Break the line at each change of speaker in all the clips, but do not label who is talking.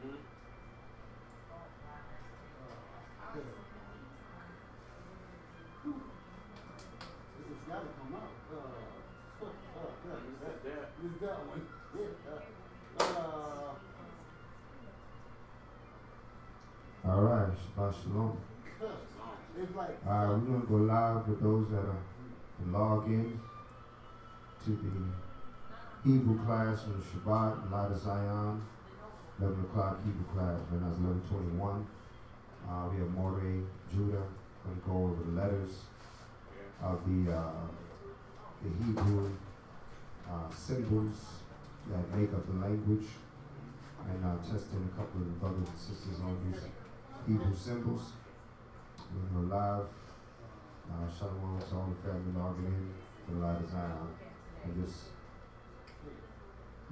It's got to come out. It's that one.
All right, Shabbat Shalom.
It's like,
we're going to go live for those that are log in to the Hebrew class on Shabbat, Light of Zion, 11 o'clock Hebrew class. Right now it's 11:21. We have Moray, Judah, going to go over the letters of the Hebrew symbols that make up the language, and testing a couple of the brothers and sisters on these Hebrew symbols. We're going to go live. Shalom to all the family logging in for the Light of Zion on this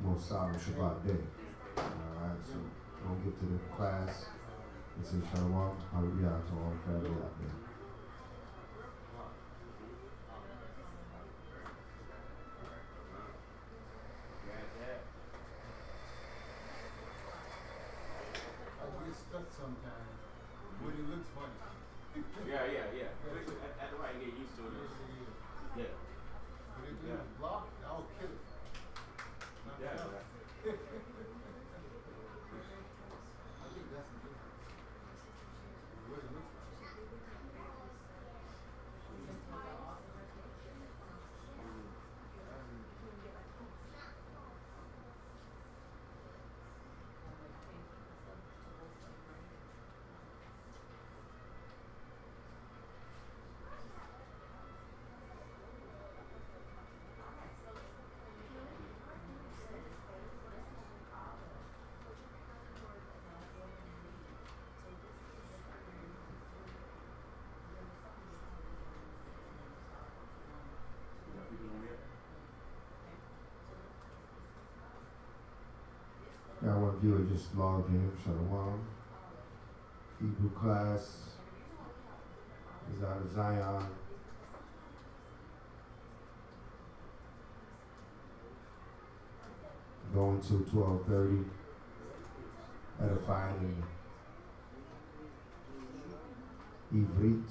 most solemn Shabbat day. Alright, so we'll get to the class and say Shalom, hallelujah to all the family out there.
Stuck sometimes, but it looks funny.
Yeah. That's why you get used to it. Yeah.
But if it was blocked, I'll kill it.
Yeah.
I think that's the difference. What it looks like.
Got one viewer just logged in, Shalom. Hebrew class is out of Zion. Going to 12:30. Edifying in Ivrit.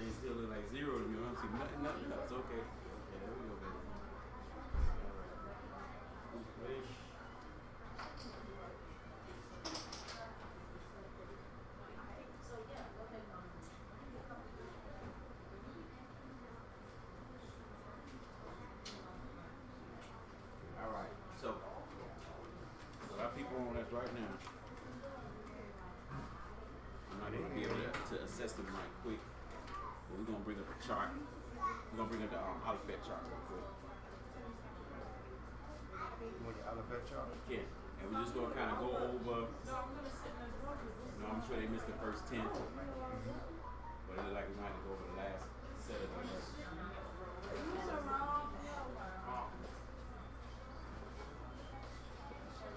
Still look like zero to me. I don't see nothing else. Okay. Yeah, there we go, baby. All right. So, a lot of people on us right now. I'm not going to be able to assess them right quick. We're going to bring up a chart. We're going to bring up the alphabet chart real quick.
You want the alphabet chart?
Yeah. And we're just going to kind of go over. No, I'm sure they missed the first 10. But it looked like we might have to go over the last set of numbers.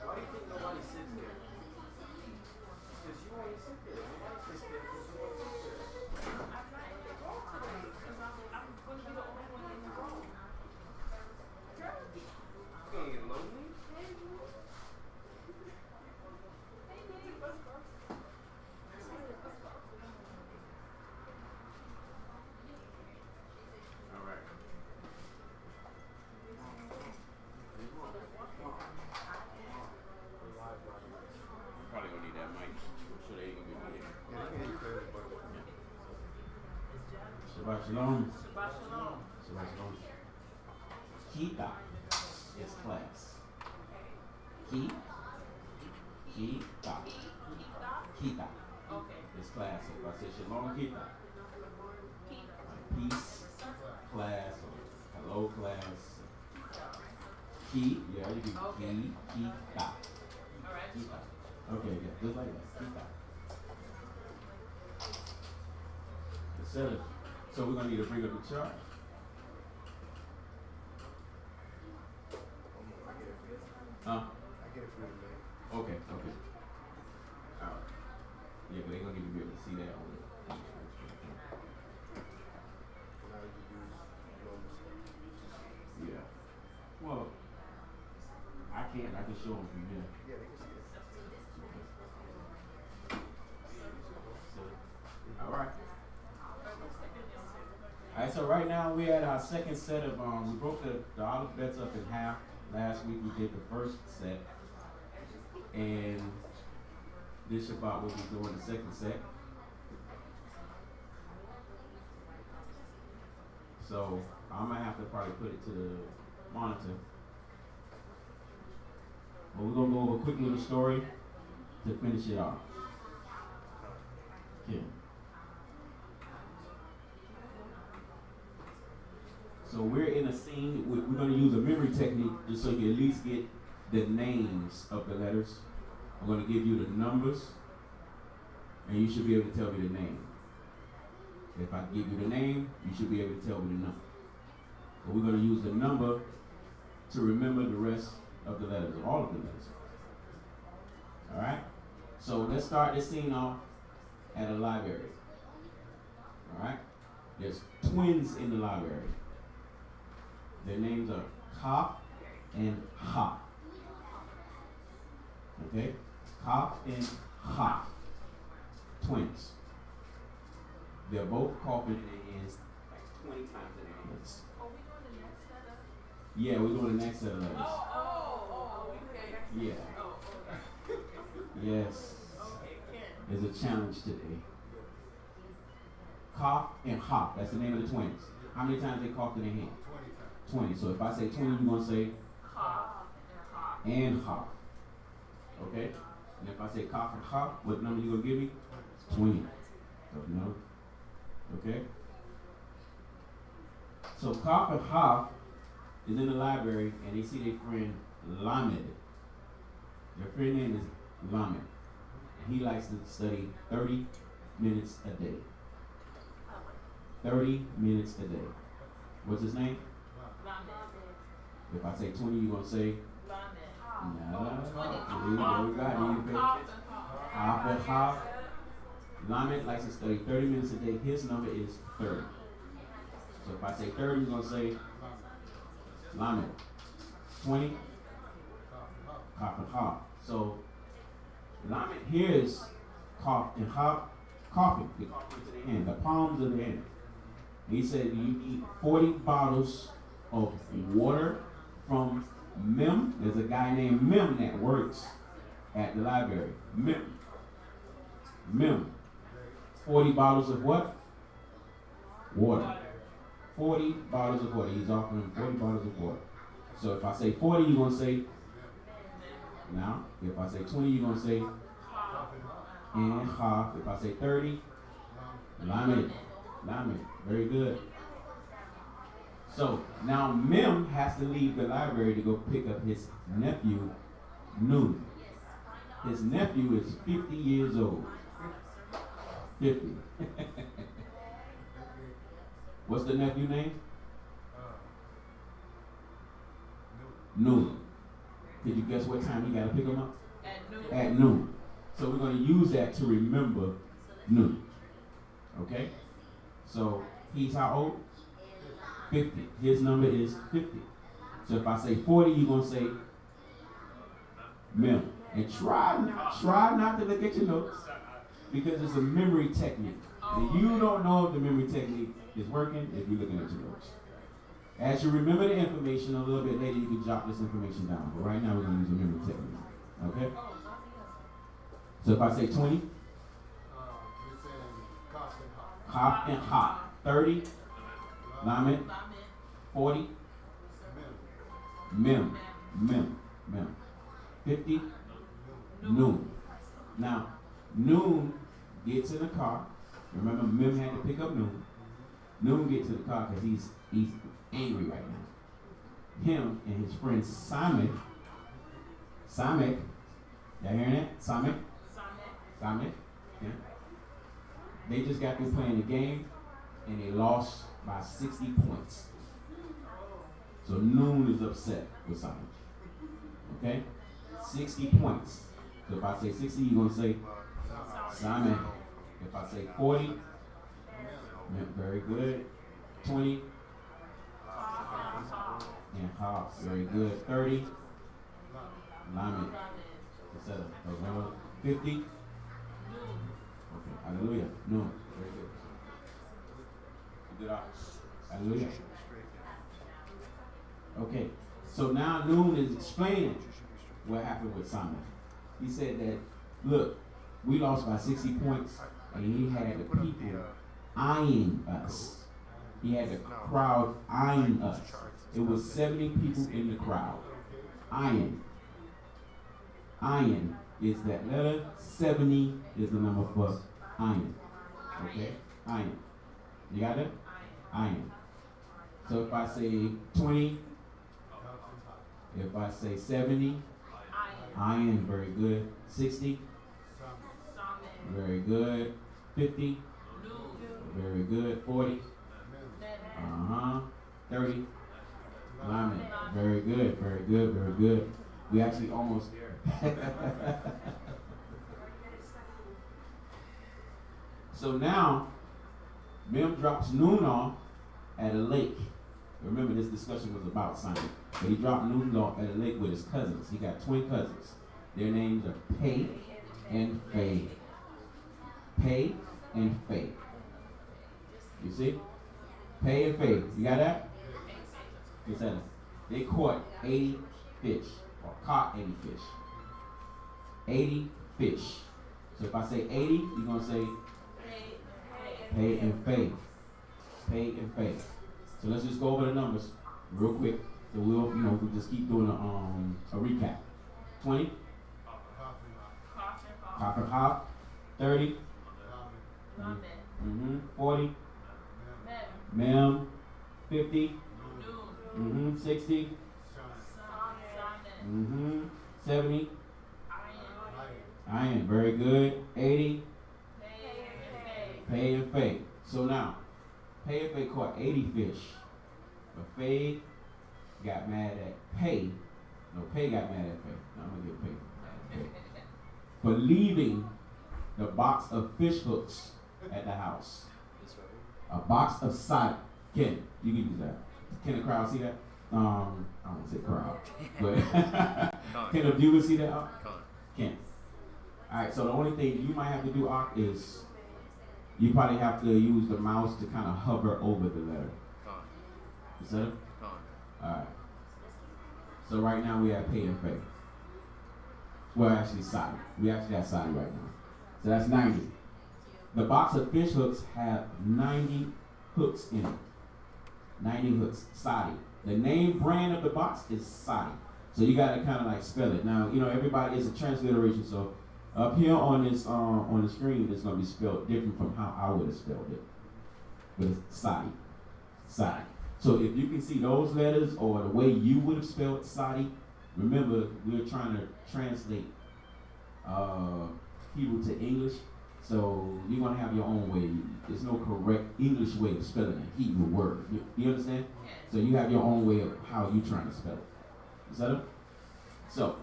Why do you think nobody sits there? Because you always sit there. Nobody sits there because you always sit there.
I'm not in the room today because I'm going to be the only one in the room.
You gonna get lonely?
All right. Probably gonna need that mic. I'm sure they ain't gonna get me here.
Yeah, you can't clear it, but
Shabbat Shalom.
Shabbat shalom.
Shabbat Shalom. Kita is class. Kita. Kita
Okay.
is class. So if I say Shalom Kita, peace class or hello class. Ki, yeah, you do
Okay.
Kita.
All right.
Kita. Okay, yeah, just like that. Kita. So we're gonna need to bring up the chart.
I get it for you.
Huh?
I get it for you, man.
Okay. Alright. Yeah, but they're gonna need to be able to see that on the
Now you use normal stuff.
yeah. Well, I can show them from here.
Yeah, they can see it.
Alright. Alright, so right now we're at our second set of we broke the alphabets up in half. Last week we did the first set. And this Shabbat we'll be doing the second set. So I might have to probably put it to the monitor. But we're gonna go over a quick little story to finish it off. Okay. So we're in a scene, we're going to use a memory technique just so you at least get the names of the letters. I'm going to give you the numbers, and you should be able to tell me the name. If I give you the name, you should be able to tell me the number. But we're going to use the number to remember the rest of the letters, all of the letters. All right? So let's start this scene off at a library. All right? There's twins in the library. Their names are Kaf and Ha. Okay? Kaf and Ha. Twins. They're both coughing in their hands like 20 times in their hands.
Are we doing the next setup?
Yeah, we're doing the next set of letters.
Oh, okay.
Yeah.
Oh, okay.
Yes.
Okay, Ken.
There's a challenge today. Kaf and Ha. That's the name of the twins. How many times they coughed in their hand? 20. So if I say 20, you're going to say
Cough
and Ha. Okay? And if I say Kaf and Ha, what number you going to give me? 20. So, no. Okay? So Kaf and Ha is in the library and they see their friend Lamed. Their friend name is Lamed. And he likes to study 30 minutes a day. 30 minutes a day. What's his name? If I say 20, you're going to say? No. We got it. Half and half. Lamed likes to study 30 minutes a day. His number is 30. So if I say 30, you're going to say? Lamed. 20? Half and half. So Lamed hears cough and half coughing. They cough into their hand, the palms of their hand. He said you need 40 bottles of water from Mem. There's a guy named Mem that works at the library. Mem. 40 bottles of what? Water. 40 bottles of water. He's offering them 40 bottles of water. So if I say 40, you're going to say? Now. If I say 20, you're going to say? And half. If I say 30, Lamed. Very good. So now Mem has to leave the library to go pick up his nephew, Nun. His nephew is 50 years old. 50. What's the nephew name? Noon. Did you guess what time you got to pick him up?
At noon.
At noon. So we're going to use that to remember noon. Okay? So he's how old? 50. His number is 50. So if I say 40, you're going to say Mem. And try not to look at your notes because it's a memory technique. And you don't know if the memory technique is working if you're looking at your notes. As you remember the information, a little bit later you can jot this information down. But right now we're going to use a memory technique. Okay? So if I say 20, Kaf and Ha. 30, Lamed. 40, Mem. 50, Noon. Now, Noon gets in the car. Remember, Mem had to pick up Noon. Noon gets in the car because he's angry right now. Him and his friend Samek. Y'all hearing that? Samek. Yeah. They just got through playing the game and they lost by 60 points. So Noon is upset with Samek. Okay? 60 points. So if I say 60, you're going to say Samek. If I say 40, very good. 20, and Ha, very good. 30, Lamed. 50, okay, hallelujah. No, very good. You did all. Hallelujah. Okay, so now Noon is explaining what happened with Samek. He said that, look, we lost by 60 points, and he had the people eyeing us. He had the crowd eyeing us. It was 70 people in the crowd. Eyeing. Eyeing is that letter. 70 is the number for eyeing. Okay? Eyeing. You got it? Eyeing. So if I say 20, if I say 70, eyeing, very good. 60, very good. 50, very good. 40, 30, Lamed, very good, very good, very good. We actually almost there. So now, Mem drops Noon off at a lake. Remember, this discussion was about Simon. But he dropped Noon off at a lake with his cousins. He got twin cousins. Their names are Pei and Faye. Pei and Faye. You see? Pei and Faye. You got that? They caught 80 fish. Or caught 80 fish. 80 fish. So if I say 80, you're going to say Pei and Faye. Pei and Faye. So let's just go over the numbers real quick. So we'll just keep doing a recap. 20. Copper hop. 30. 40. Mem. 50. 60. 70. Iron. Very good. 80. Pei and Faye. So now, Pei and Faye caught 80 fish. But Faye got mad at Pei. No, Pei got mad at Faye. No, I'm going to give Pei. For leaving the box of fish hooks at the house. A box of side. Ken, you can use that. Can the crowd see that? I won't say crowd. But can the viewers see that? Can. Alright, so the only thing you might have to do, is you probably have to use the mouse to kind of hover over the letter. Is that it? Alright. So right now we have Pei and Faye. Well, actually, Sadi. We actually have Sadi right now. So that's 90. The box of fish hooks have 90 hooks in it. 90 hooks. Sadi. The name brand of the box is Sadi. So you got to kind of like spell it. Now, everybody is a transliteration, so up here on this on the screen, it's going to be spelled different from how I would have spelled it. But it's Sadi. Sadi. So if you can see those letters or the way you would have spelled Sadi, remember we're trying to translate Hebrew to English. So you're going to have your own way. There's no correct English way of spelling a Hebrew word. You understand? So you have your own way of how you're trying to spell it. Is that it? So,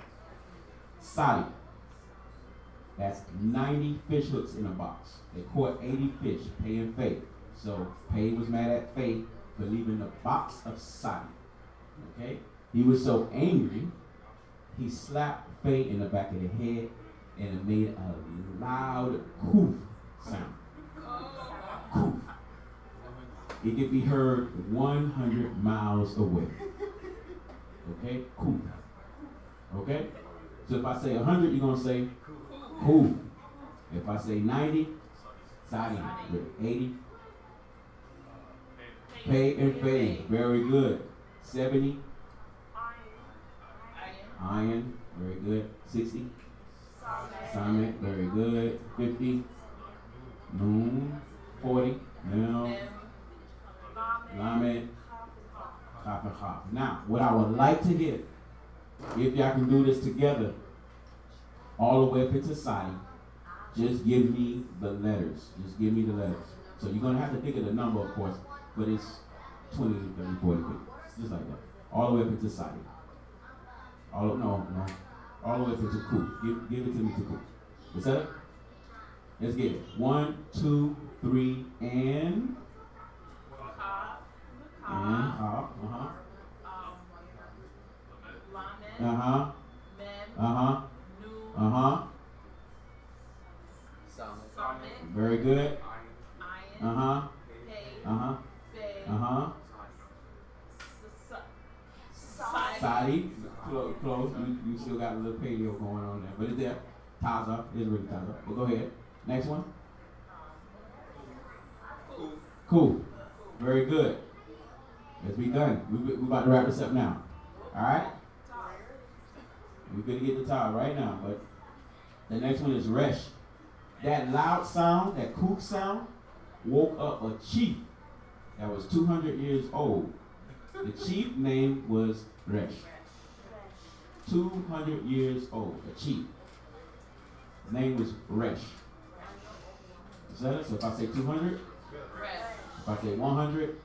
Sadi. That's 90 fish hooks in a box. They caught 80 fish, Pay and Faye. So Pay was mad at Faye for leaving the box of Sadi. Okay? He was so angry, he slapped Faye in the back of the head and it made a loud coof sound. Coof. It could be heard 100 miles away. Okay? Coof. Okay? So if I say 100, you're going to say coof. If I say 90, Sadi. 80, Pay and Faye. Very good. 70, Iron. Very good. 60, Summit. Very good. 50, Moon. 40, Mel. Lamed. Chop. Now, what I would like to hear, if y'all can do this together, all the way up into Sadi, just give me the letters. Just give me the letters. So you're going to have to think of the number, of course, but it's 20, 30, 40, 50. Just like that. All the way up into Sadi. No. All the way up into Ku. Give it to me to Ku. What's that? Let's get it. 1, 2, 3, and... Hop. Very good. Sadi. Close. You still got a little paleo going on there. But it's there. Taza. It's really Taza. But go ahead. Next one. Cool. Very good. Let's be done. We're about to wrap this up now. Alright? We're going to get the towel right now. But the next one is Resh. That loud sound, that kook sound, woke up a chief that was 200 years old. The chief name was Resh. 200 years old, a chief. His name was Resh. Is that it? So if I say 200, if I say 100,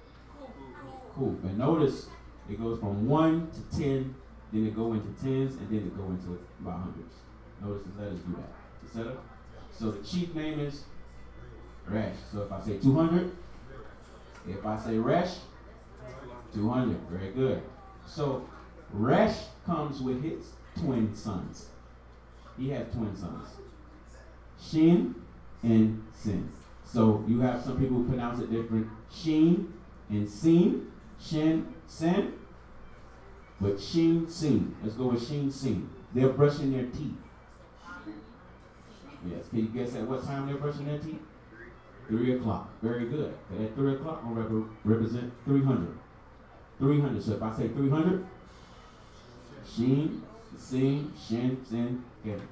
cool. And notice it goes from 1 to 10, then it go into tens, and then it go into about hundreds. Notice the letters do that. Is that it? So the chief name is Resh. So if I say 200, if I say Resh, 200. Very good. So Resh comes with his twin sons. He had twin sons, Shin and Sin. So you have some people who pronounce it different, Shin and Sin, Shin, Sin, but Shin, Sin. Let's go with Shin, Sin. They're brushing their teeth. Yes, can you guess at what time they're brushing their teeth? 3 o'clock. Very good. And at 3 o'clock, will represent 300. 300. So if I say 300, Shin, Sin, Shin, Sin, get it.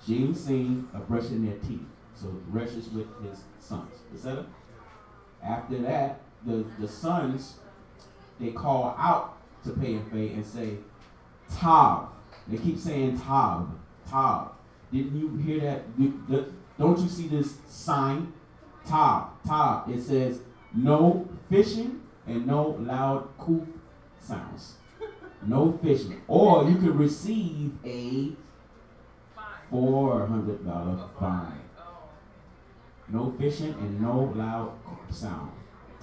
Shin, Sin are brushing their teeth. So Resh is with his sons. Is that it? After that, the sons, they call out to Pay and Faye and say, Tav. They keep saying Tav. Tav. Didn't you hear that? Don't you see this sign? Tav. It says no fishing and no loud coop sounds. No fishing. Or you could receive a $400 fine. No fishing and no loud sound.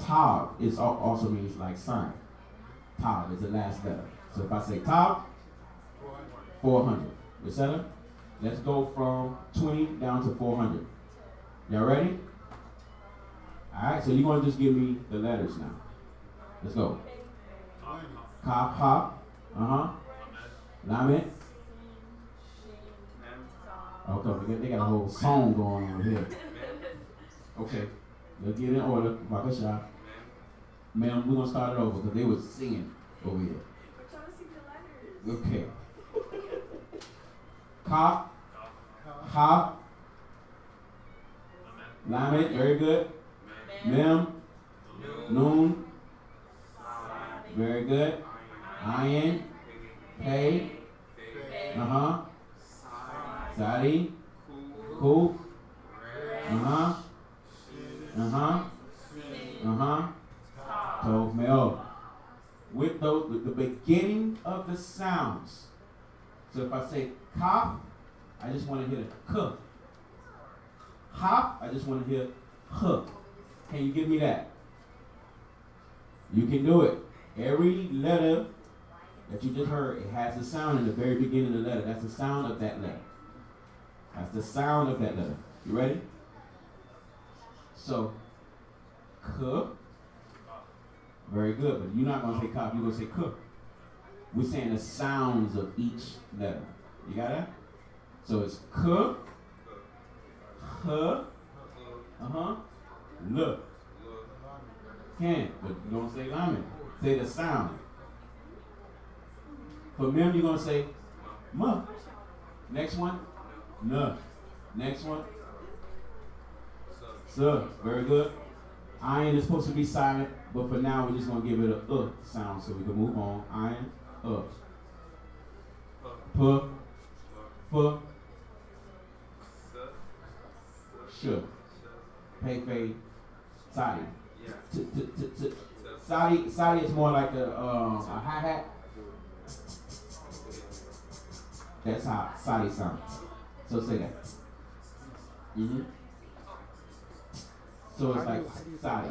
Tav is also means like sign. Tav is the last letter. So if I say Tav, 400. Etc. Let's go from 20 down to 400. Y'all ready? Alright, so you're going to just give me the letters now. Let's go. Kaf, hop. Lamed. Okay, they got a whole song going on here. Okay, let's get in order. Bakasha. Ma'am, we're going to start it over because they were singing over here.
We're trying to sing the letters.
Okay. Kaf, hop. Lamed, very good. Mem, Noon, very good. Ayin, Pay, Sadi, Kuf, the sounds. So if I say kaf, I just want to hear the k. Hop, I just want to hear h. Can you give me that? You can do it. Every letter that you just heard, it has a sound in the very beginning of the letter. That's the sound of that letter. That's the sound of that letter. You ready? So, k. Very good, but you're not going to say kaf, you're going to say k. We're saying the sounds of each letter. You got that? So it's k, h, l. Can, but you don't say lamed. Say the sound. For mem, you're going to say m. Next one, n. Next one, s. Very good. Iron is supposed to be silent, but for now, we're just going to give it a sound so we can move on. Iron, p, f, sh, pay, pay, sadi. Sadi is more like a hi-hat. That's how sadi sounds. So say that. So it's like sadi.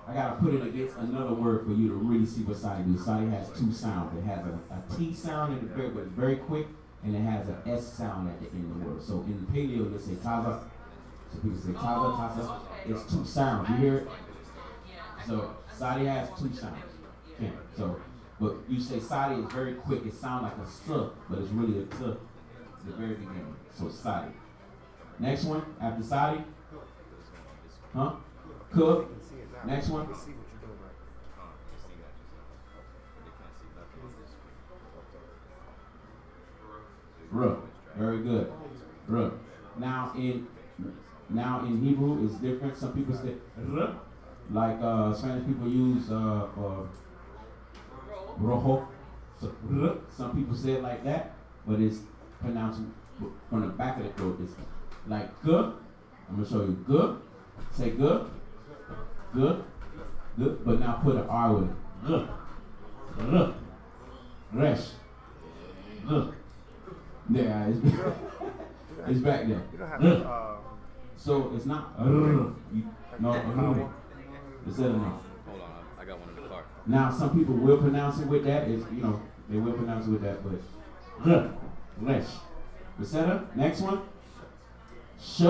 I gotta put it against another word for you to really see what sadi do. Sadi has two sounds. It has a T sound in the very, but it's very quick, and it has an S sound at the end of the word. So in the paleo, they say taza. So people say taza, taza. It's two sounds. You hear it? So sadi has two sounds. Yeah. So, but you say sadi is very quick. It sounds like a s, but it's really a t. At the very beginning. So sadi. Next one after sadi. Huh? K. Next one. R. Very good. R. Now in Hebrew it's different. Some people say R, like Spanish people use rojo. So R. Some people say it like that, but it's pronounced from the back of the throat. It's like G. I'm gonna show you G. Say G. Good, good, but now put an R with it. G, resh, G. Yeah, it's back there.
You don't have
So it's not no. Instead of no.
Hold on, I got one in the car.
Now some people will pronounce it with that. It's, they will pronounce it with that, but G, resh. Etc. Next one. Sh.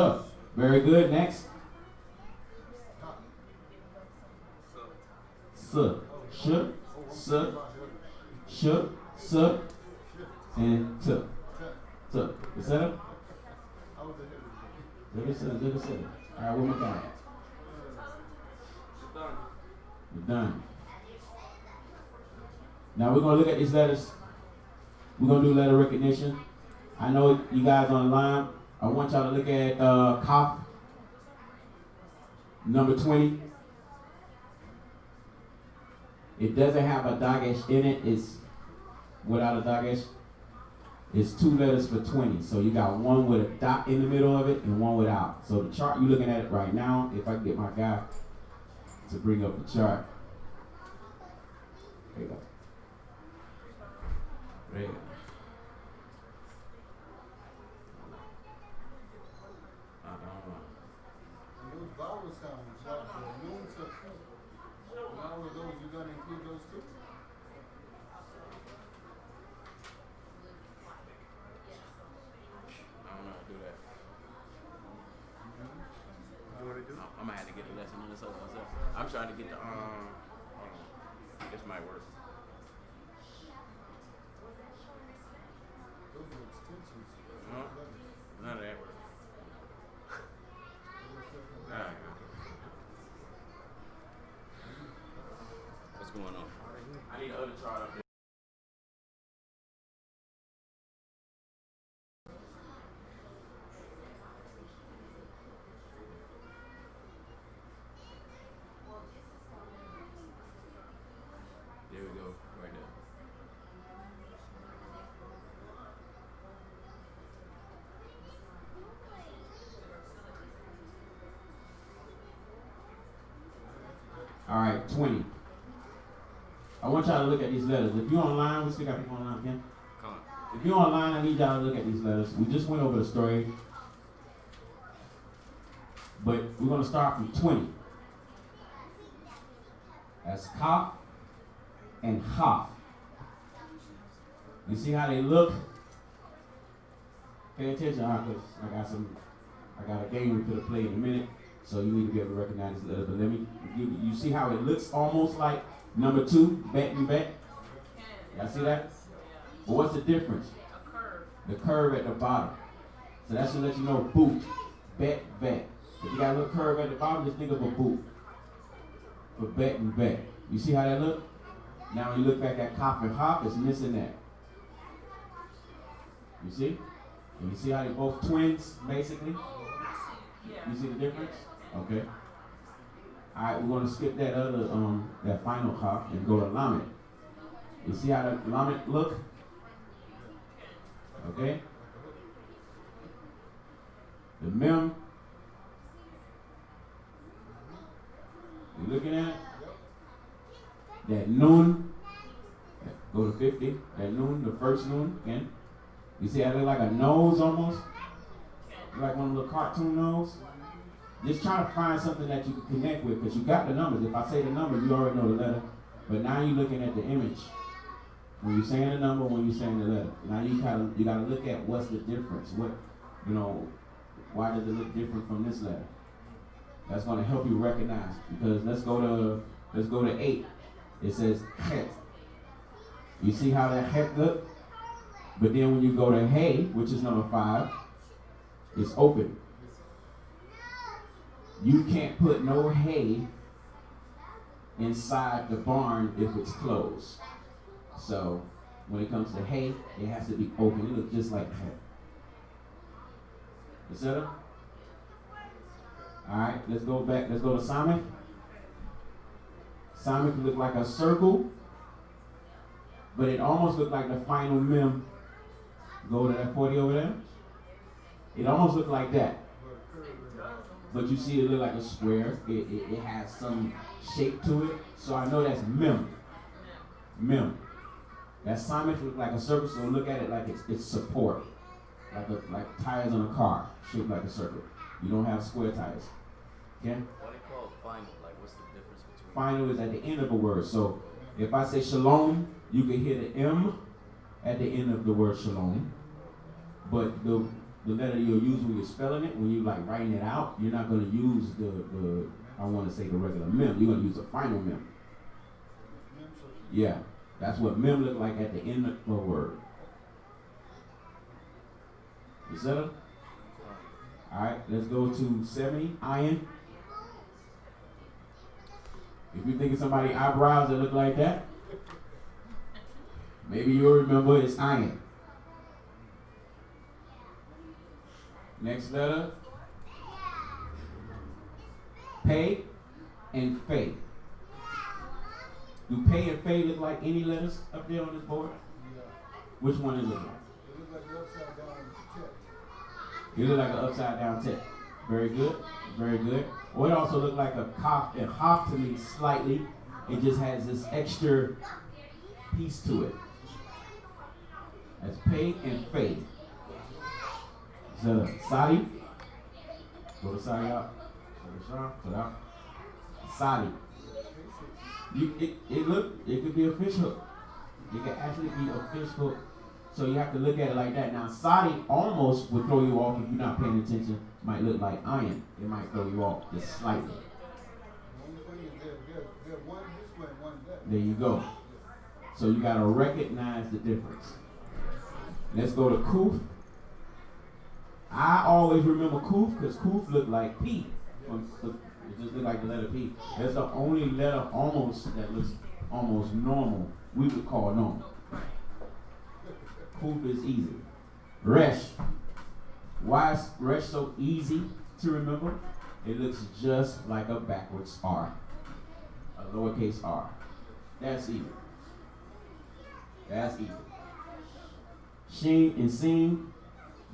Very good. Next. S, sh, s, and t. Is that it? All right, one more time. We're done. Now we're going to look at these letters. We're going to do letter recognition. I know you guys on the line. I want y'all to look at Kaf, number 20. It doesn't have a dagesh in it. It's without a dagesh. It's two letters for 20. So you got one with a dot in the middle of it and one without. So the chart, you're looking at it right now. If I can get my guy to bring up the chart. There you go. There you go.
Those vowel sounds, like the noon to all of those, you gonna include those too?
I don't know how to do that.
you want to do?
I'm gonna have to get the lesson on this other myself. I'm trying to get the hold on. This might work.
Those are extensions.
No, none of that works. Alright. What's going on?
I need the other chart up there.
There we go, right there.
All right, 20. I want y'all to look at these letters. If you're online, we still got people online again. If you're online, I need y'all to look at these letters. We just went over the story. But we're going to start from 20. That's Kaf and Haf. You see how they look? Pay attention, because I got a game we could have played in a minute, so you need to be able to recognize this letter. But let me you see how it looks almost like number 2, bet and bet? Y'all see that? But what's the difference?
A curve.
The curve at the bottom. So that should let you know boot, bet, bet. If you got a little curve at the bottom, just think of a boot. For bet and bet. You see how that look? Now when you look back at Kaf and Haf, it's missing that. You see? And you see how they're both twins, basically? You see the difference? Okay. Alright, we're going to skip that other, that final Kaf and go to Lamed. You see how the Lamed look? Okay? The Mem. You looking at it? That Nun. Go to 50. That Nun, the first Nun, again. You see how it look like a nose almost? Like one of the little cartoon nose? Just try to find something that you can connect with, because you got the numbers. If I say the number, you already know the letter. But now you're looking at the image. When you're saying the number, when you're saying the letter. Now you gotta look at what's the difference. Why does it look different from this letter? That's gonna help you recognize. Because let's go to 8. It says Het. You see how that Het look? But then when you go to Hey, which is number 5, it's open. You can't put no hay inside the barn if it's closed. So when it comes to hay, it has to be open. It looks just like that. Is that it? All right, let's go back. Let's go to Simon. Simon can look like a circle, but it almost looked like the final Mem. Go to that 40 over there. It almost looked like that. But you see it look like a square. It has some shape to it. So I know that's Mem. Mem. That Simon look like a circle, so look at it like it's support. Like tires on a car, shaped like a circle. You don't have square tires. Okay?
What do you call final? Like, what's the difference between?
Final is at the end of a word. So if I say shalom, you can hear the M at the end of the word shalom. But the letter you'll use when you're spelling it, when you're like writing it out, you're not going to use the I want to say the regular Mem. You're going to use the final Mem. Yeah, that's what Mem look like at the end of a word. You settled? All right, let's go to 70, Iron. If you're thinking somebody's eyebrows that look like that, maybe you'll remember it's Iron. Next letter. Pay and Faith. Do Pay and Faith look like any letters up there on this board?
Yeah.
Which one is it?
It looks like the upside down check.
It look like an upside down tech. Very good. Very good. Or it also look like a Kaf and Haf to me slightly. It just has this extra piece to it. That's Pay and Faith. So Sadi. Go to Sadi out. Put out. Sadi. It could be a fish hook. It could actually be a fish hook. So you have to look at it like that. Now Sadi almost would throw you off if you're not paying attention. Might look like iron. It might throw you off just slightly. There you go. So you gotta recognize the difference. Let's go to Kuf. I always remember Kuf because Kuf looked like P. It just looked like the letter P. That's the only letter almost that looks almost normal. We would call normal. Kuf is easy. Resh. Why is Resh so easy to remember? It looks just like a backwards R. A lowercase r. That's easy. That's easy. Shin and Sin,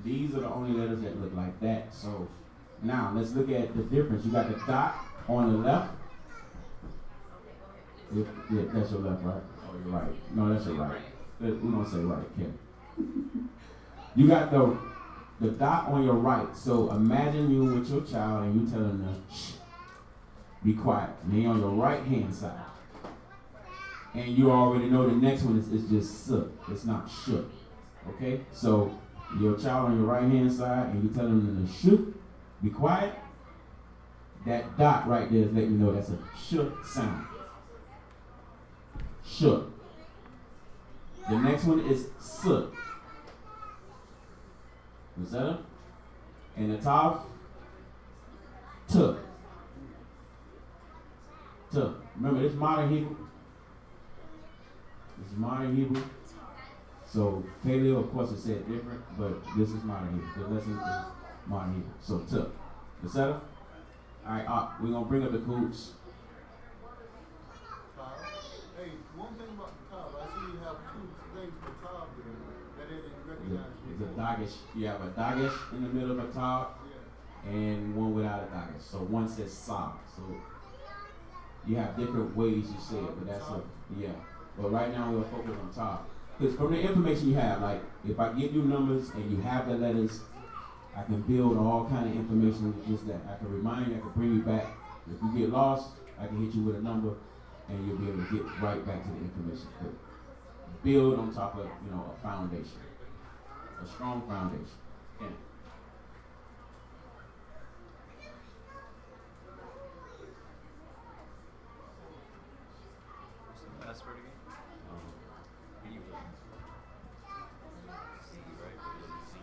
these are the only letters that look like that. So now let's look at the difference. You got the dot on the left. Yeah, that's your left, right? Oh, you're right. No, that's your right. We don't say right, Kim. You got the dot on your right. So imagine you with your child and you telling them, shh, be quiet. And then on your right hand side. And you already know the next one is just suck. It's not shook. Okay? So your child on your right hand side and you telling them to shook, be quiet. That dot right there is letting you know that's a shook sound. Shook. The next one is suck. Was that it? And the top, tuck. Tuck. Remember, this modern Hebrew. This is modern Hebrew. So, paleo, of course, it said different, but this is modern Hebrew. The lesson is modern Hebrew. So, tuck. Was that it? All right, we're going to bring up the coots.
Hey, one thing about the top, I see you have two things for top there that they didn't recognize.
It's a dagesh. You have a dagesh in the middle of a top, and one without a dagesh. So one says sa. So you have different ways you say it, but that's yeah. But right now we'll focus on top. Because from the information you have, like if I give you numbers and you have the letters, I can build all kind of information with just that. I can remind you, I can bring you back. If you get lost, I can hit you with a number and you'll be able to get right back to the information. But build on top of, a foundation. A strong foundation. Yeah.
What's the last word again? Evil. C, right? What is it? C.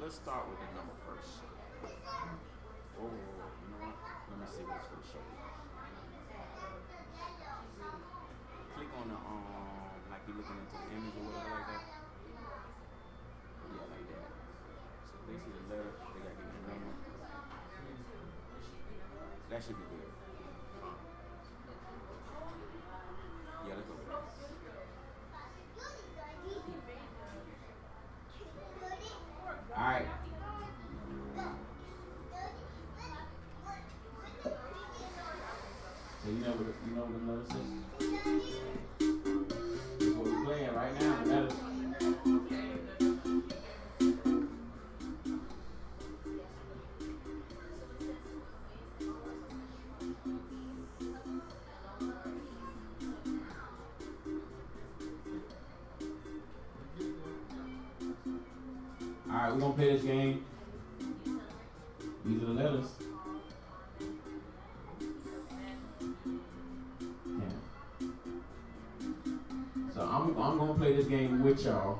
Let's start with the number first. Oh, you know what? Let me see what it's going to show you. Click on the like you're looking into the image or whatever like that. Yeah, like that. So they see the letter, they got to give it a number. That should be good. Yeah, let's go with that. All right. So you know what the letter says? That's what we're playing right now. The letters. Alright, we're gonna play this game. These are the letters. Yeah. So I'm gonna play this game with y'all.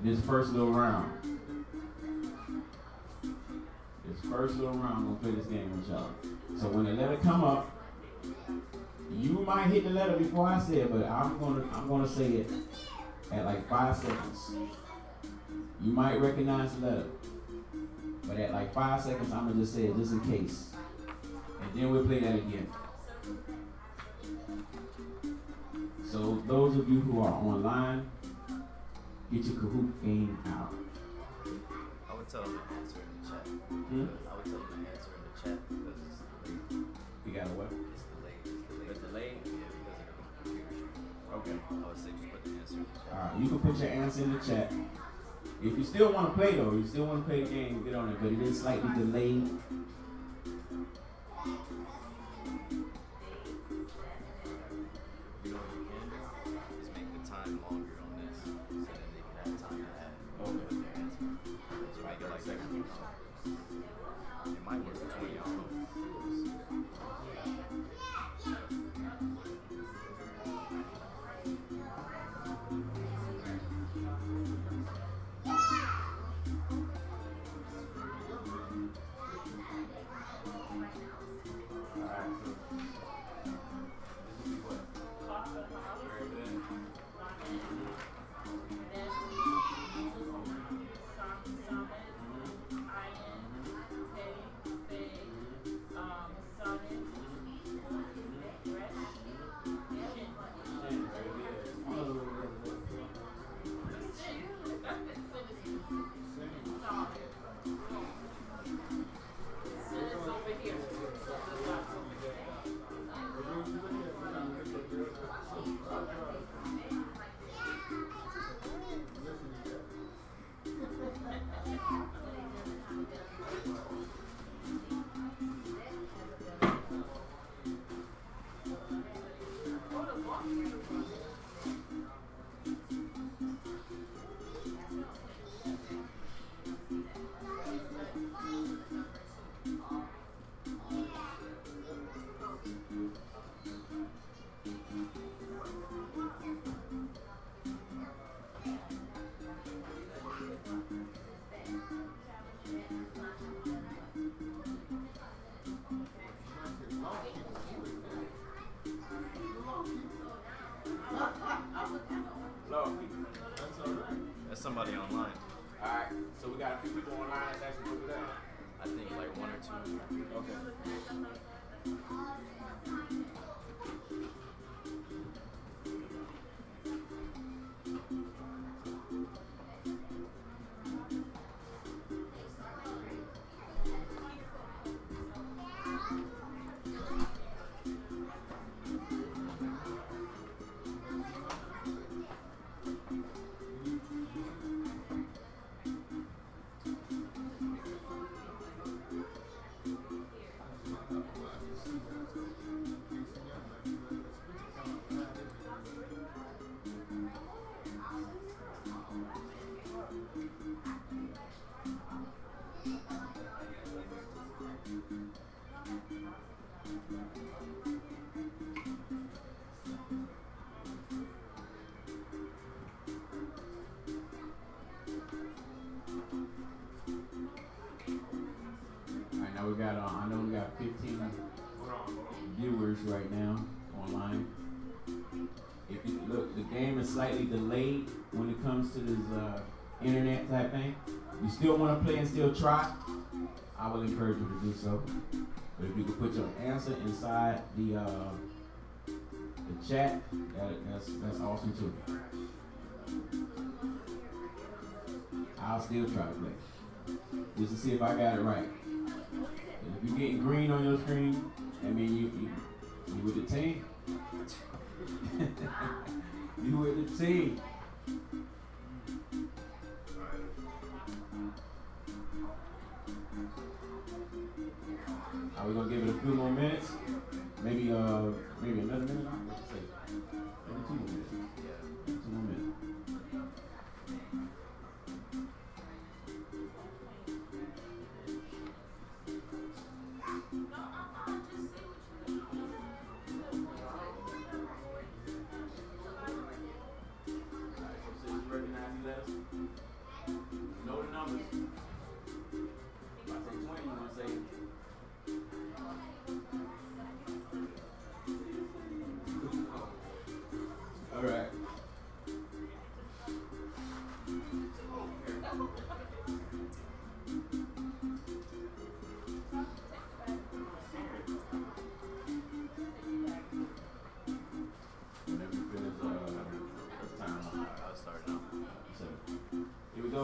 This first little round. I'm gonna play this game with y'all. So when the letter come up, you might hit the letter before I say it, but I'm gonna say it at like 5 seconds. You might recognize the letter, but at like 5 seconds, I'm gonna just say it just in case, and then we'll play that again. So those of you who are online, get your Kahoot game out. I would tell them to answer in the chat. I would tell them to answer in the chat because it's delayed.
You got a what?
It's delayed. It's delayed? Yeah, because of the computer screen.
Okay.
I would say just put the answer in the chat.
Alright, you can put your answer in the chat. If you still want to play though, you still want to play the game, get on it, but it is slightly delayed.
You know what you can do? Is make the time longer on this so that they can have time to add their answer. So make it like that. It might work for 20 hours. Lord.
That's all right.
That's somebody online.
Alright, so we got a few people online that's actually going to do that.
I think like one or two.
Okay. Alright, now we got, I know we got 15 viewers right now online. If you look, the game is slightly delayed when it comes to this internet type thing. You still want to play and still try, I will encourage you to do so. But if you could put your answer inside the chat, that's awesome too. I'll still try to play, just to see if I got it right. And if you're getting green on your screen, I mean you with the team. You with the team. Are we gonna give it a few more minutes? Maybe another minute? What'd you say? Maybe 2 more minutes. Yeah. 2 more minutes.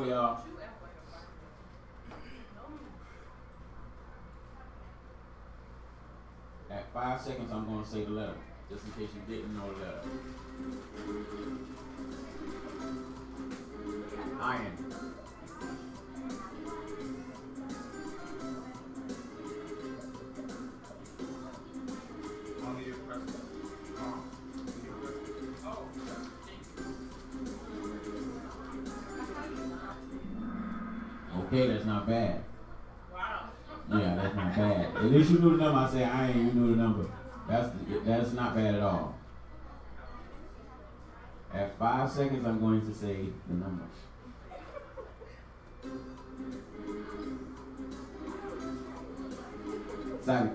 Y'all. At 5 seconds, I'm going to say the letter, just in case you didn't know the letter. Iron. Okay, that's not bad.
Wow.
Yeah, that's not bad. At least you knew the number. I say I ain't, you knew the number. That's not bad at all. At 5 seconds, I'm going to say the number. Sorry.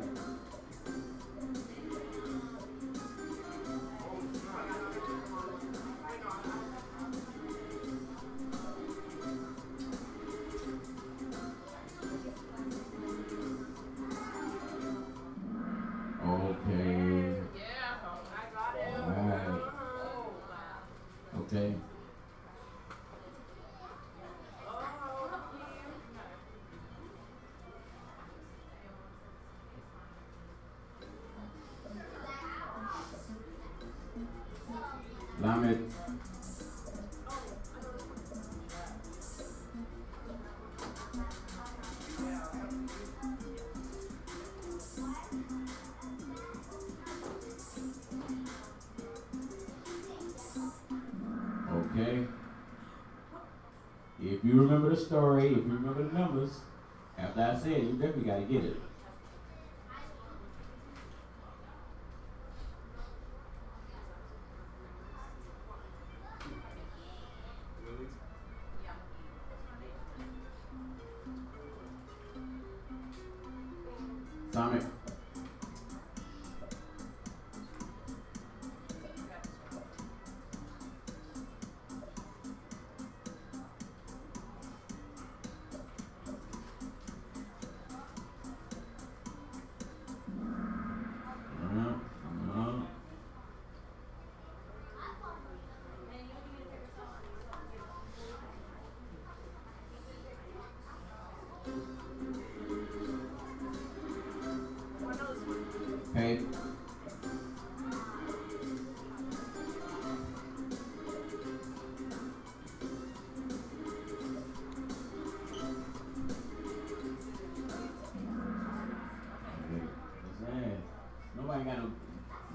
Okay. Lamed. Okay. If you remember the story, if you remember the numbers, after I said it, you definitely got to get it. Summit.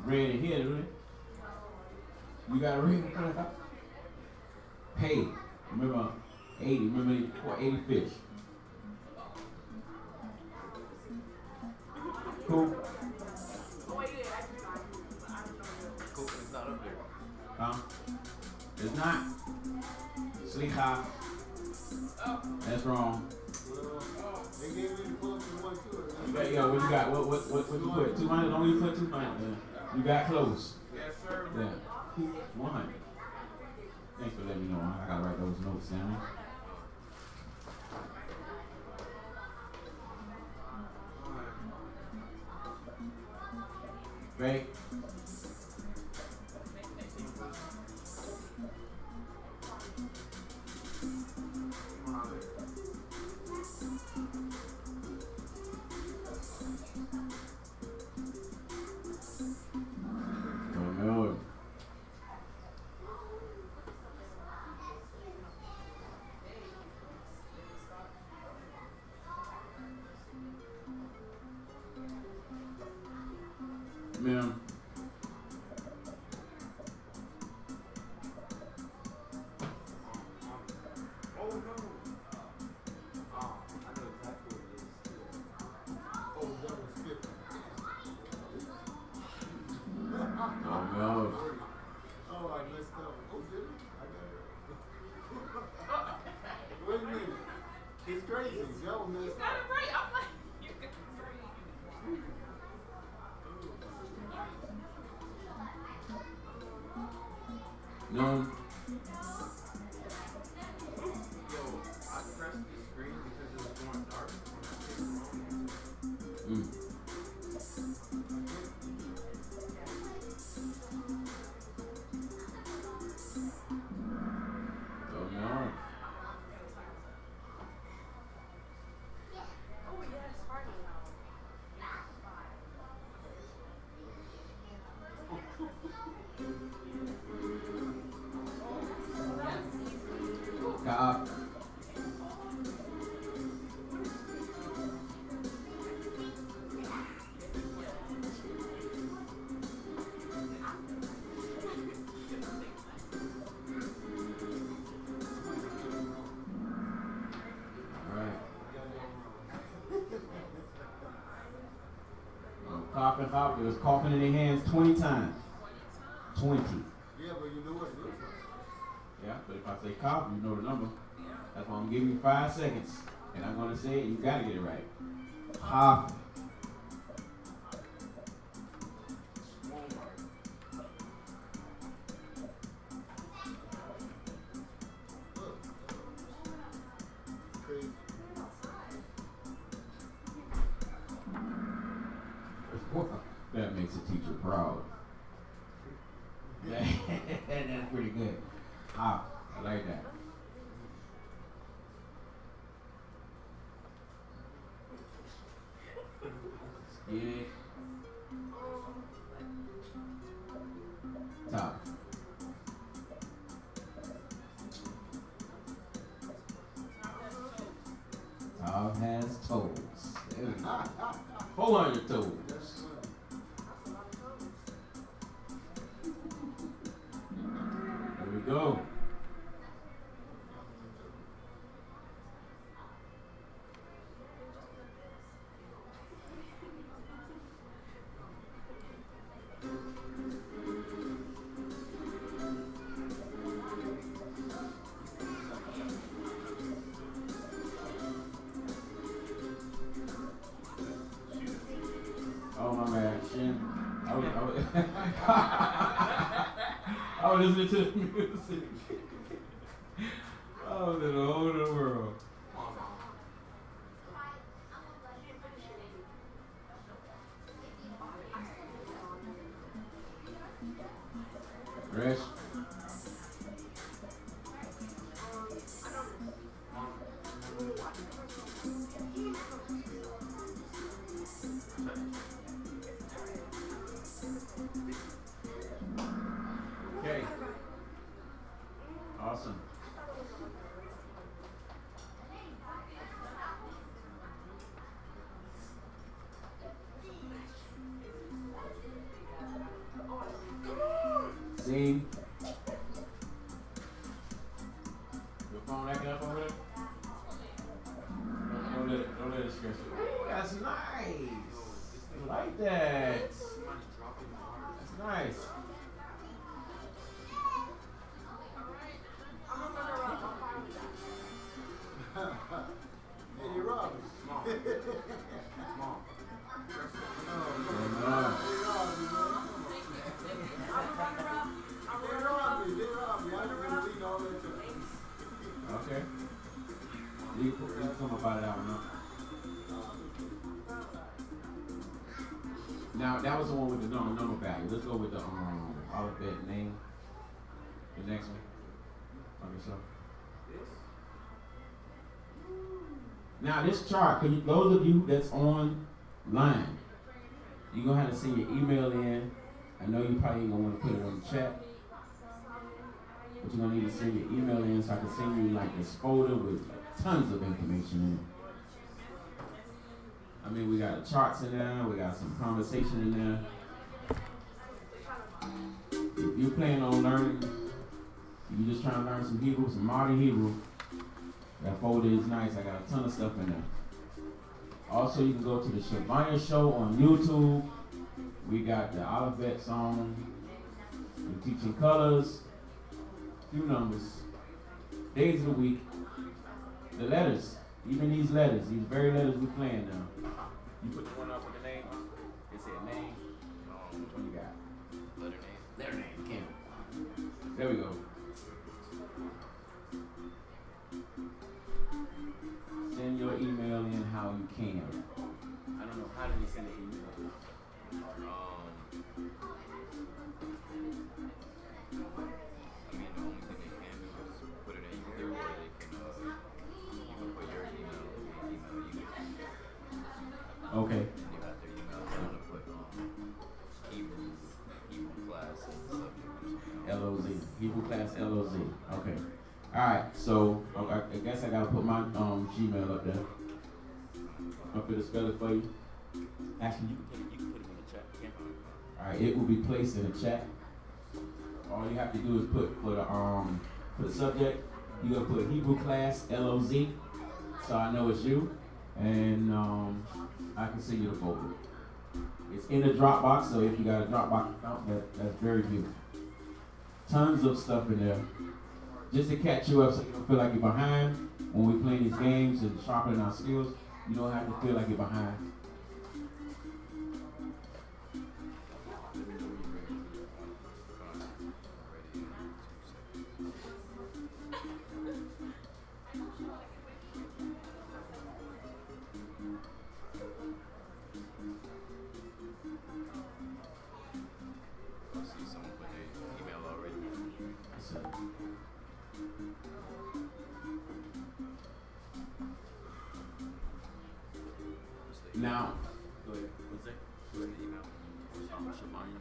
Red in here, do you got a red? Hey, remember 80, remember 80 fish. Cool.
Cool, it's not up there.
Huh? It's not. Slicha. That's wrong.
They gave me the close to one too.
You got, yo, what you got? What you put? 200? Don't even put 200. You got close.
Yes, sir.
Yeah. 100. Thanks for letting me know. I gotta write those notes down. Right? Don't know it. Ma'am.
Oh, no. I know exactly what it is.
Oh, that was 50.
Don't know it.
Oh, I messed up. Oh, did it? I got it. Wait a minute. It's crazy. Joe messed
Got
up.
it right. I'm like, you got it right.
No.
Yo, I pressed the screen because it was going dark when I picked the wrong answer.
Mm. Don't know.
Oh, yes, Friday.
Cop. Cough. It was coughing in their hands 20 times. 20.
Yeah, but you know what it looks like.
Yeah, but if I say cough, you know the number. That's why I'm giving you 5 seconds. And I'm going to say it, you got to get it right. Cough.
Crazy.
That makes a teacher proud. That's pretty good. Ah, I like that. Get it? Top. Top has toes. There we go. 400 toes. There we go. Oh my bad, Shin. I was listening to the music. I was in a whole other world. Rest. Okay. phone acting up over there? Don't let it stress you. Ooh, that's nice. I like that. That's nice.
Eddie Robbins.
Mom. Okay. You come up out of that one, huh? Now that was the one with the number value. Let's go with the alphabet name. The next one. Okay, so. Now this chart, those of you that's online, you're gonna have to send your email in. I know you probably ain't gonna want to put it on the chat, but you're gonna need to send your email in so I can send you like this folder with tons of information in it. I mean, we got charts in there, we got some conversation in there. If you're planning on learning, if you're just trying to learn some Hebrew, some modern Hebrew, that folder is nice. I got a ton of stuff in there. Also, you can go to the Shalamah Show on YouTube. We got the alphabet song. We're teaching colors, few numbers, days of the week, the letters, even these very letters we're playing now. You put the one up with the name. It said name. Which one you got? Letter name. Kim. There we go. Send your email in how you can. I don't know, how do you send an email?
The only thing they can do is put it in here, or they can you can put your email in the email you get.
Okay.
You got their email, they want to put Hebrew class and subject.
LOZ. Hebrew class LOZ. Okay. Alright, so I guess I gotta put my Gmail up there. I'm gonna spell it for you. Actually, you can put it in the chat. Alright, it will be placed in the chat. All you have to do is put for the subject, you gotta put Hebrew class LOZ, so I know it's you, and I can send you the folder. It's in the Dropbox, so if you got a Dropbox account, that's very beautiful. Tons of stuff in there, just to catch you up, so you don't feel like you're behind when we're playing these games and sharpening our skills. You don't have to feel like you're behind. Now, go ahead. What's that? Go ahead. Email. Shalamah, SHABONYAH,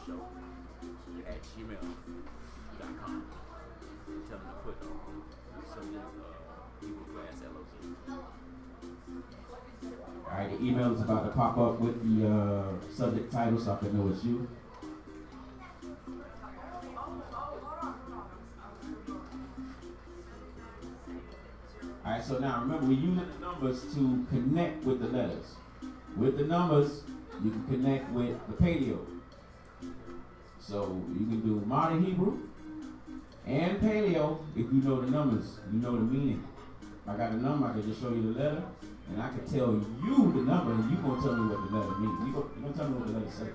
show at gmail.com. Tell them to put subject Hebrew class LOZ. Alright, the email is about to pop up with the subject title so I can know it's you. Alright, so now remember, we're using the numbers to connect with the letters. With the numbers, you can connect with the paleo. So you can do modern Hebrew and paleo if you know the numbers, you know the meaning. If I got a number, I can just show you the letter, and I can tell you the number, and you're going to tell me what the letter means. You're going to tell me what the letter says.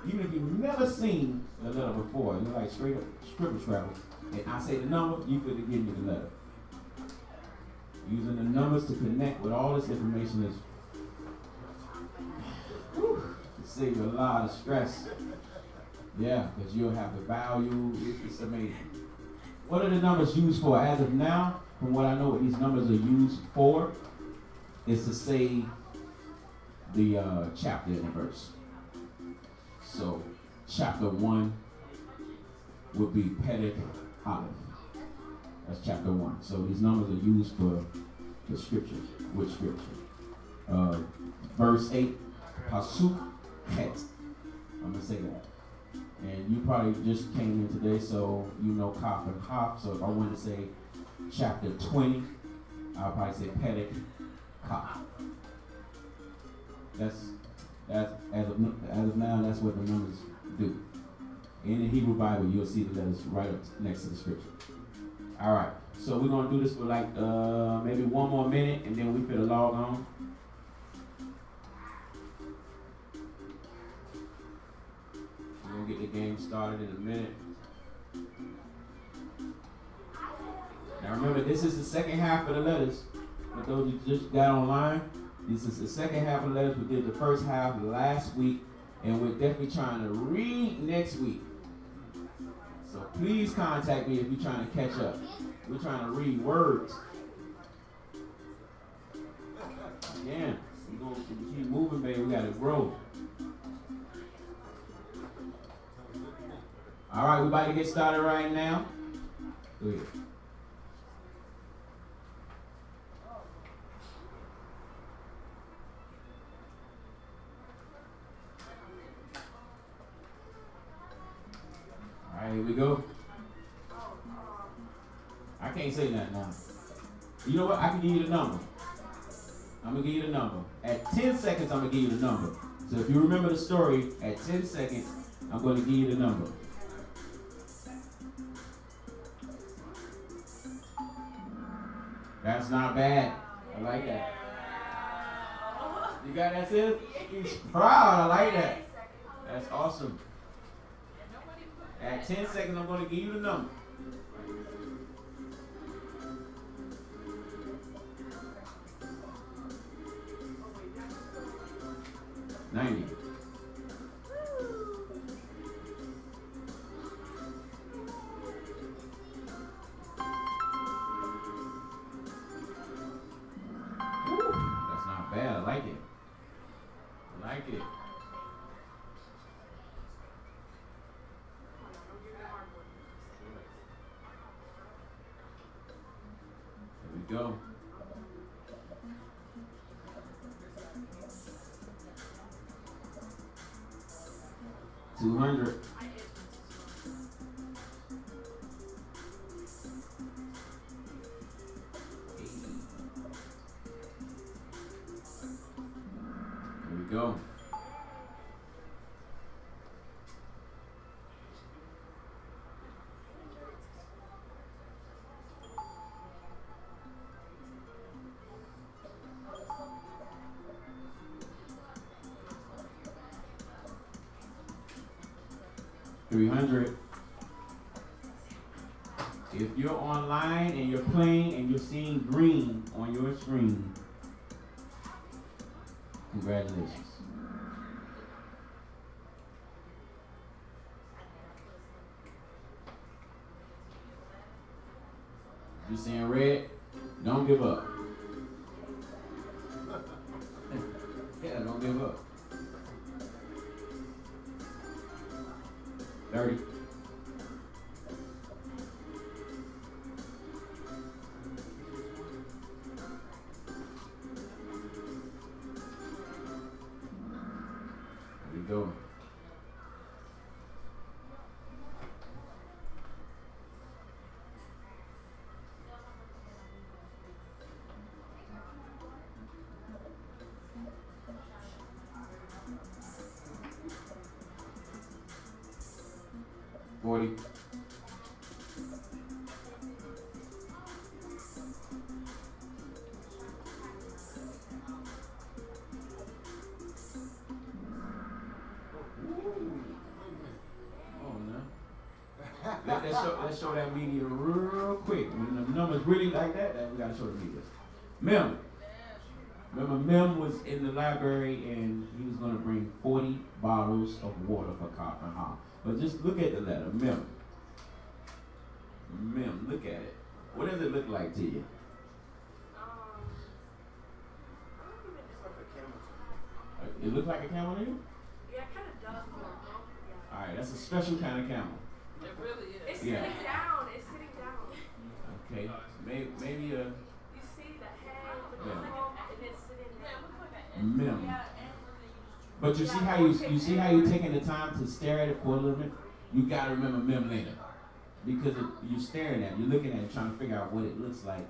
Even if you've never seen the letter before, you're like straight up scribble travel, and I say the number, you could give me the letter. Using the numbers to connect with all this information is save you a lot of stress. Yeah, because you'll have the value. It's amazing. What are the numbers used for? As of now, from what I know what these numbers are used for, is to say the chapter in the verse. So, chapter 1 would be Perek Aleph. That's chapter 1. So these numbers are used for the scripture. Which scripture? Verse 8, Pasuk Het. I'm going to say that. And you probably just came in today, so you know Kaf and Kaf. So if I want to say chapter 20, I'll probably say Pedek Kaf. That's as of now, that's what the numbers do. In the Hebrew Bible, you'll see the letters right up next to the scripture. All right, so we're going to do this for like maybe one more minute, and then we fit a log on. We're going to get the game started in a minute. Now remember, this is the second half of the letters. For those who just got online, this is the second half of the letters. We did the first half last week, and we're definitely trying to read next week. So please contact me if you're trying to catch up. We're trying to read words. Again, we're going to keep moving, baby. We got to grow. All right, we about to get started right now. Go ahead. All right, here we go. I can't say that now. You know what? I can give you the number. I'm going to give you the number. At 10 seconds, I'm going to give you the number. So if you remember the story, at 10 seconds, I'm going to give you the number. That's not bad. I like that. You got that, sis? He's proud. I like that. That's awesome. At 10 seconds, I'm going to give you the number. $90. That's not bad. I like it. I like it. There we go. $200. There we go. $300. If you're online and you're playing and you're seeing green on your screen, congratulations. If you're seeing red, don't give up. Yeah, don't give up. 30. There we go. $40. Let's show that media real quick. When the numbers really like that, then we gotta show the media. Mem. Remember, Mem was in the library and he was gonna bring 40 bottles of water for Kaf and Kaf. But just look at the letter, Mem. Mem, look at it. What does it look like to you? It looks like a camel to you?
Yeah, it kind of does. Yeah.
All right, that's a special kind of camel.
It really is. It's
Yeah.
sitting down. It's sitting down.
Okay, maybe
You see the head with the
Yeah.
foam, and it's sitting down.
Mem. But you see how you taking the time to stare at it for a little bit? You gotta remember Mem later. Because you're staring at it, you're looking at it, trying to figure out what it looks like.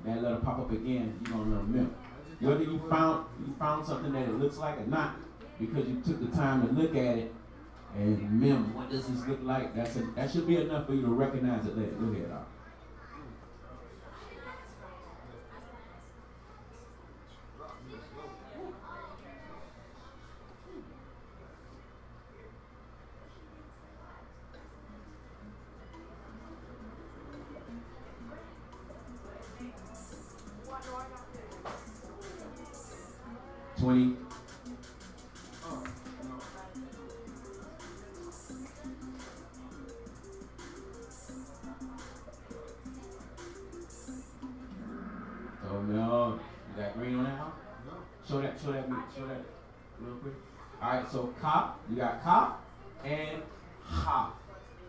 That letter pop up again, you're gonna remember Mem. Whether you found something that it looks like or not, because you took the time to look at it and Mem, what does this look like? That should be enough for you to recognize it later. Go ahead, Doc. $20. So no, you got green on that house?
No.
Show that real quick. Alright, so cop, you got cop and hop.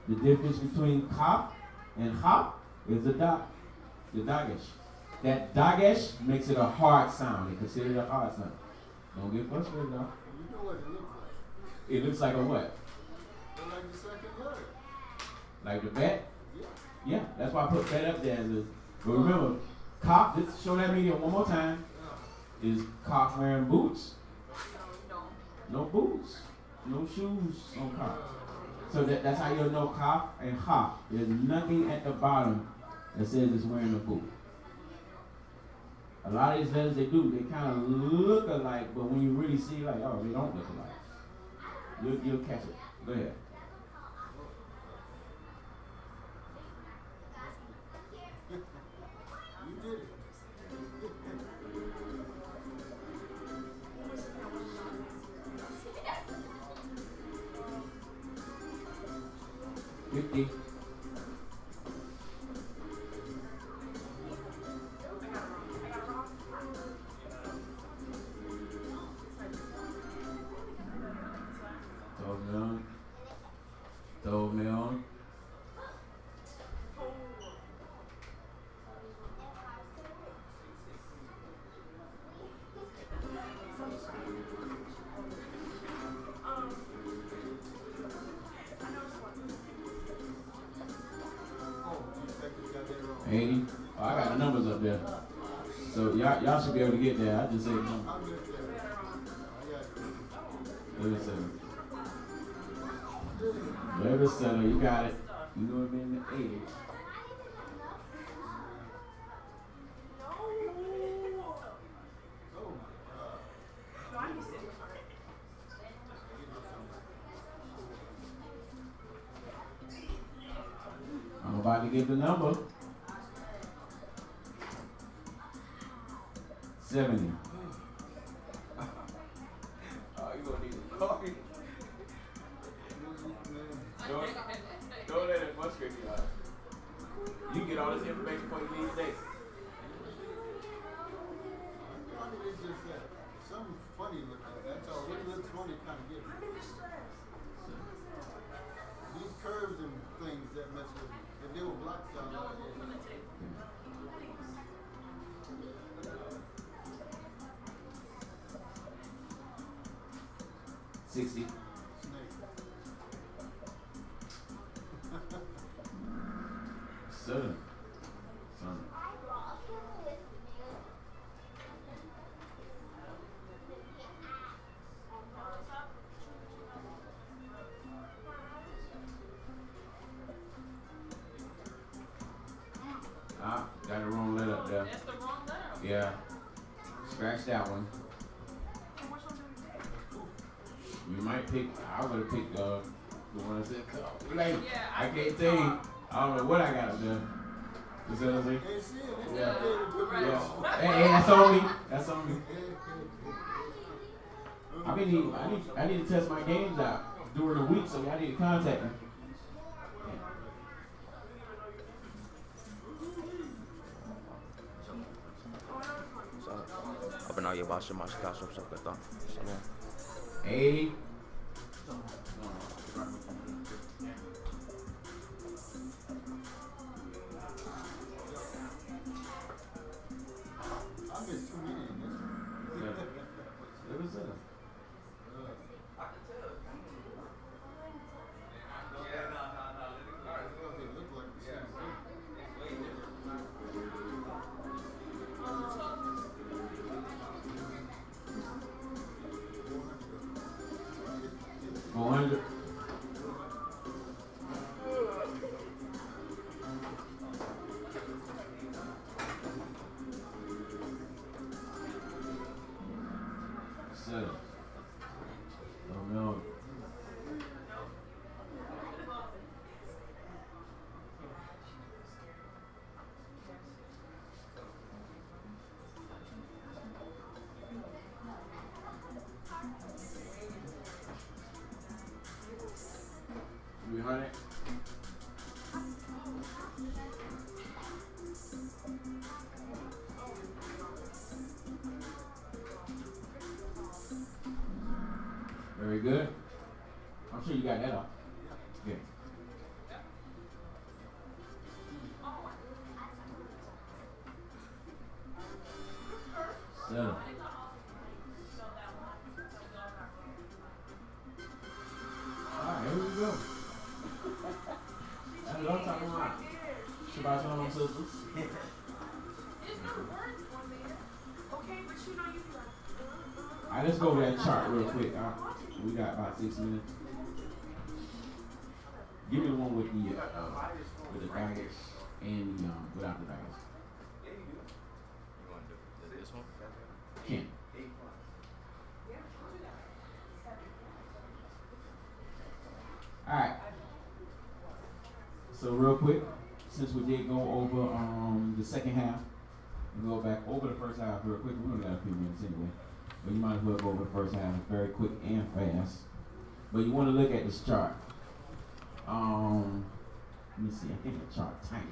The difference between cop and hop is the dagesh. That dagesh makes it a hard sound. They consider it a hard sound. Don't get frustrated though.
You know what it looks like.
It looks like a what?
It's like the second letter.
Like the bat?
Yeah.
Yeah, that's why I put that up there as a, but remember, cop, let's show that medium one more time. Is cop wearing boots? No boots. No shoes on cop. So that's how you'll know cop and hop. There's nothing at the bottom that says it's wearing a boot. A lot of these letters they kind of look alike, but when you really see, like, oh, they don't look alike. You'll catch it. Go ahead.
You did it.
$50. $12 million.
Oh, you seconds got that wrong.
80. Oh, I got the numbers up there. So y'all should be able to get there. I just say no.
I missed that. I got it.
Level 7. Level 7, you got it. You know what I mean? 80.
Oh my God.
I'm about to give the number. 70.
Oh, you gonna need a coffee? Don't let it frustrate you. You can get all this information before you leave today.
Why did it just that? Something funny with that. That's all. What looks funny kind of gets me. These curves and things that mess with me. If they were blocks out like that.
60.
Snake.
7. Son. Ah, got the wrong letter up there.
That's the wrong letter.
Yeah. Scratch that one. You might pick, I would have picked the one that said, like,
Yeah,
I can't tell you. I don't know what I got up there. You see what I'm saying?
They see it. They
Yeah.
put me
Yeah.
on.
Hey, that's on me. That's on me. I need to test my games out during the week, so y'all need to contact me.
Open all your box, your mask, some stuff like that.
80.
I missed too many in this one.
Level 7. 300. Very good. I'm sure you got that up. Yeah. So. Alright, here we go. That's what I'm talking about. Shabbat shalom, sisters.
There's no words on there. Okay, but you know you be like,
Alright, let's go over that chart real quick. We got about 6 minutes. Give me the one with the daggers and without the daggers.
You want to do this one?
Ken. Alright. So real quick, since we did go over the second half, we'll go back over the first half real quick. We only got a few minutes anyway. But you might as well go over the first half very quick and fast. But you want to look at this chart. Let me see, I think the chart tiny.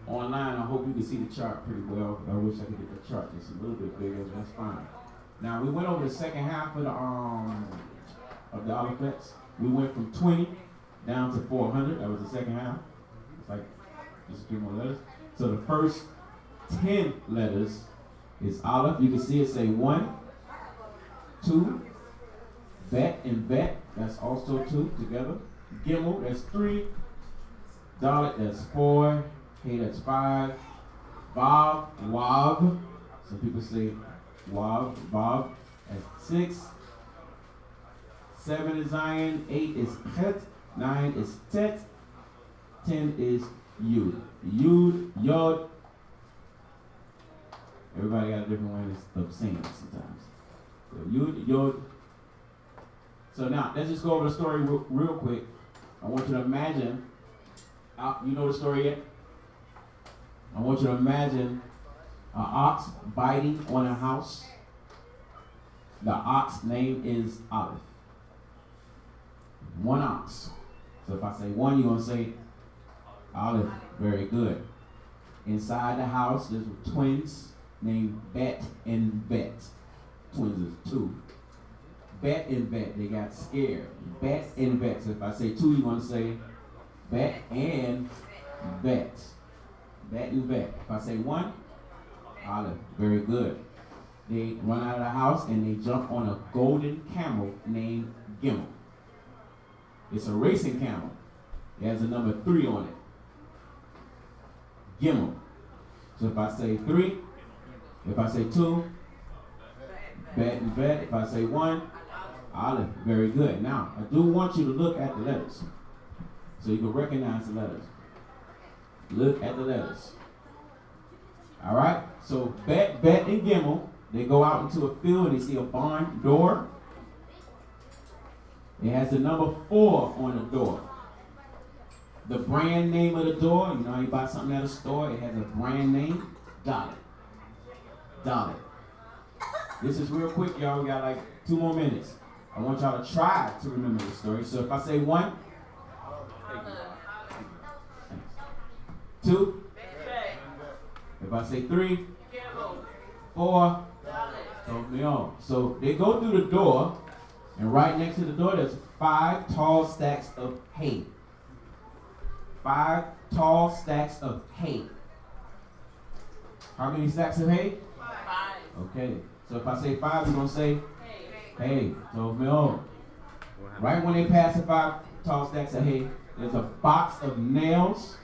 Online, I hope you can see the chart pretty well. I wish I could get the chart just a little bit bigger, but that's fine. Now we went over the second half of the alphabets. We went from 20 down to 400. That was the second half. It's like just a few more letters. So the first 10 letters is Aleph. You can see it say 1, 2, Bet and Bet. That's also 2 together. Gimel, that's 3. Dalet, that's 4. Hey, that's 5. Vav, Wav. Some people say Wav, Vav. That's 6. 7 is Zion. 8 is Chet. 9 is Tet. 10 is Yud. Yud, Yod. Everybody got a different way of saying it sometimes. So Yud, Yod. So now, let's just go over the story real quick. I want you to imagine, you know the story yet? I want you to imagine an ox biting on a house. The ox name is Aleph. One ox. So if I say one, you're going to say Aleph. Very good. Inside the house, there's twins named Bet and Bet. Twins is 2. Bet and Bet, they got scared. Bet and Bet. So if I say 2, you're going to say Bet and Bet. Bet and Bet. If I say 1, Aleph. Very good. They run out of the house and they jump on a golden camel named Gimel. It's a racing camel. It has a number 3 on it. Gimel. So if I say 3, if I say 2, Bet and Bet. If I say 1, Aleph. Very good. Now, I do want you to look at the letters so you can recognize the letters. Look at the letters. All right? So Bet, Bet, and Gimel, they go out into a field and they see a barn door. It has the number 4 on the door. The brand name of the door, you know how you buy something at a store, it has a brand name, Dalet. Dalet. This is real quick, y'all. We got like 2 more minutes. I want y'all to try to remember the story. So if I say 1, 2, if I say 3, 4, help me on. So they go through the door, and right next to the door there's 5 tall stacks of hay. 5 tall stacks of hay. How many stacks of hay?
5.
Okay. So if I say 5, you're going to say hay. So help me on. Right when they pass the 5 tall stacks of hay, there's a box of nails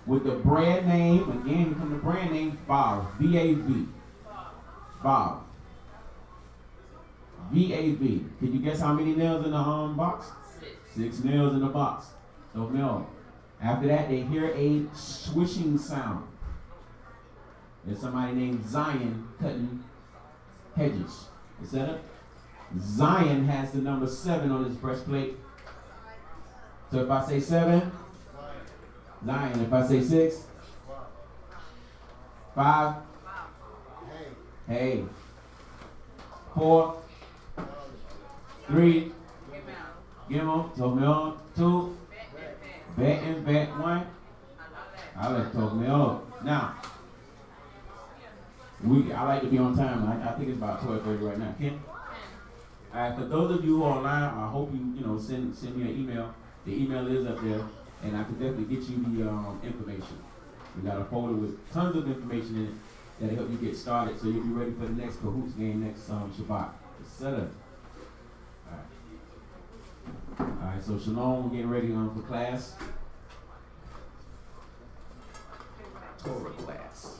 with the brand name. Again, here comes the brand name, Vav. V-A-V. Vav. V-A-V. Can you guess how many nails in the box? 6 nails in the box. So no. After that, they hear a swishing sound. There's somebody named Zion cutting hedges. Is that it? Zion has the number 7 on his breastplate. So if I say 7, Zion. If I say 6, 5, Hey. 4, 3, give them, talk me on. 2, bet and bet. 1, I let talk me on. Now, I like to be on time. I think it's about 12:30 right now. Ken? Alright, for those of you who are online, I hope you send me an email. The email is up there, and I can definitely get you the information. We got a folder with tons of information in it that'll help you get started, so you'll be ready for the next Cahoots game next Shabbat. Set up. Alright, so Shalom, we're getting ready for class. Torah class.